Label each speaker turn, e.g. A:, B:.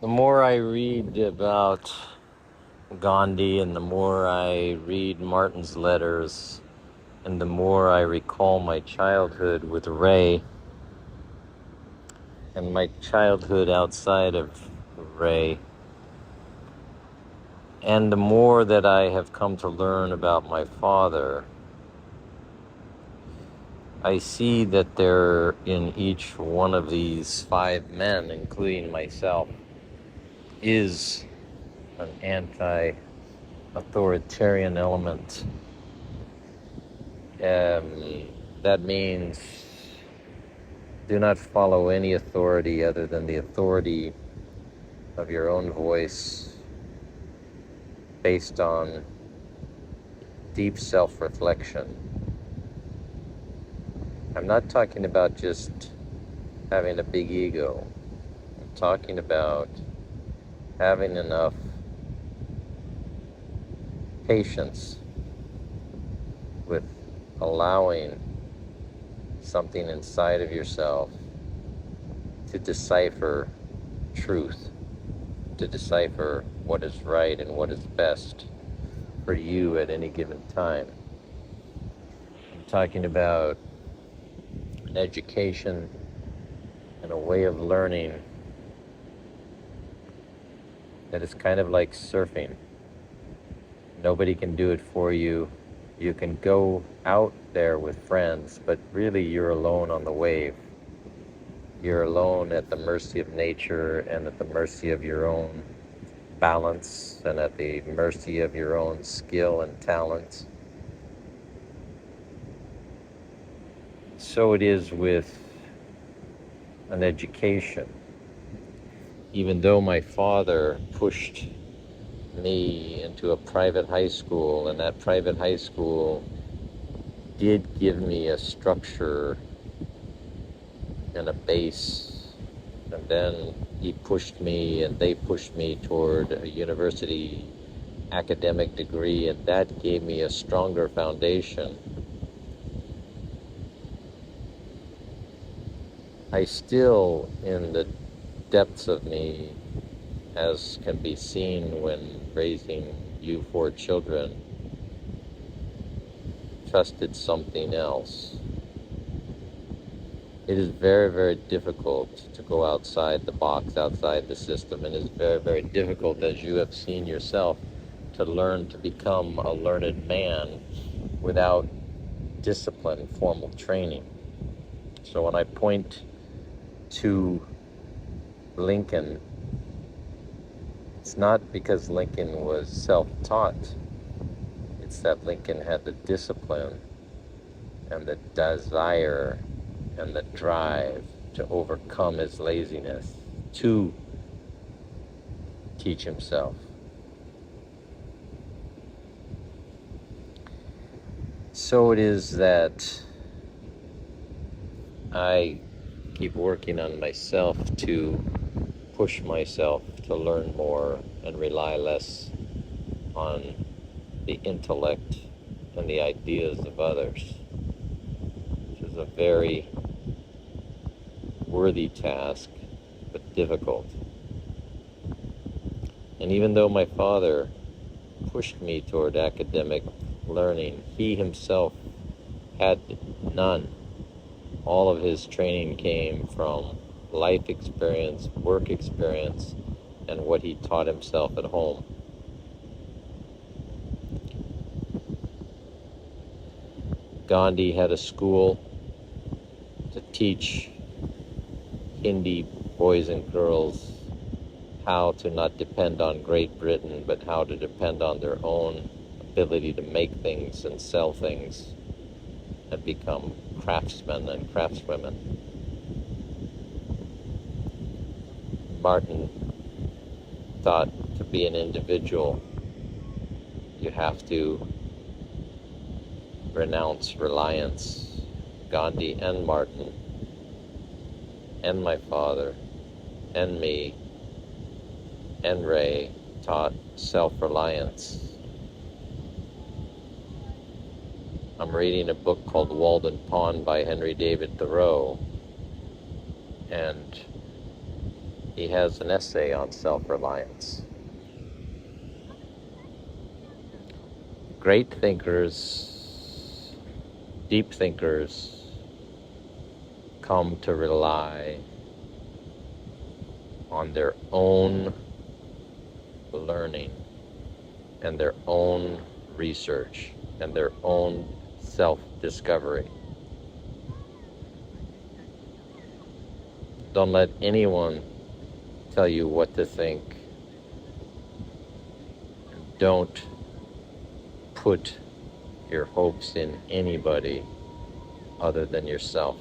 A: The more I read about Gandhi and the more I read Martin's letters and the more I recall my childhood with Ray and my childhood outside of Ray, and the more that I have come to learn about my father, I see that there in each one of these five men, including myself, is an anti-authoritarian element. That means do not follow any authority other than the authority of your own voice based on deep self-reflection. I'm not talking about just having a big ego. I'm talking about having enough patience with allowing something inside of yourself to decipher truth, to decipher what is right and what is best for you at any given time. I'm talking about an education and a way of learning that is kind of like surfing. Nobody can do it for you. You can go out there with friends, but really you're alone on the wave. You're alone at the mercy of nature and at the mercy of your own balance and at the mercy of your own skill and talent. So it is with an education. Even though my father pushed me into a private high school, and that private high school did give me a structure and a base, and then he pushed me and they pushed me toward a university academic degree, and that gave me a stronger foundation. I still, in the depths of me, as can be seen when raising you four children, trusted something else. It is very, very difficult to go outside the box, outside the system, and it's very, very difficult, as you have seen yourself, to learn to become a learned man without discipline, formal training. So when I point to Lincoln, it's not because Lincoln was self-taught. It's that Lincoln had the discipline and the desire and the drive to overcome his laziness, to teach himself. So it is that I keep working on myself to push myself to learn more and rely less on the intellect and the ideas of others, which is a very worthy task, but difficult. And even though my father pushed me toward academic learning, he himself had none. All of his training came from life experience, work experience, and what he taught himself at home. Gandhi had a school to teach Hindi boys and girls how to not depend on Great Britain, but how to depend on their own ability to make things and sell things and become craftsmen and craftswomen. Martin thought to be an individual, you have to renounce reliance. Gandhi and Martin and my father and me and Ray taught self-reliance. I'm reading a book called Walden Pond by Henry David Thoreau, and he has an essay on self-reliance. Great thinkers, deep thinkers, come to rely on their own learning and their own research and their own self-discovery. Don't let anyone tell you what to think. Don't put your hopes in anybody other than yourself.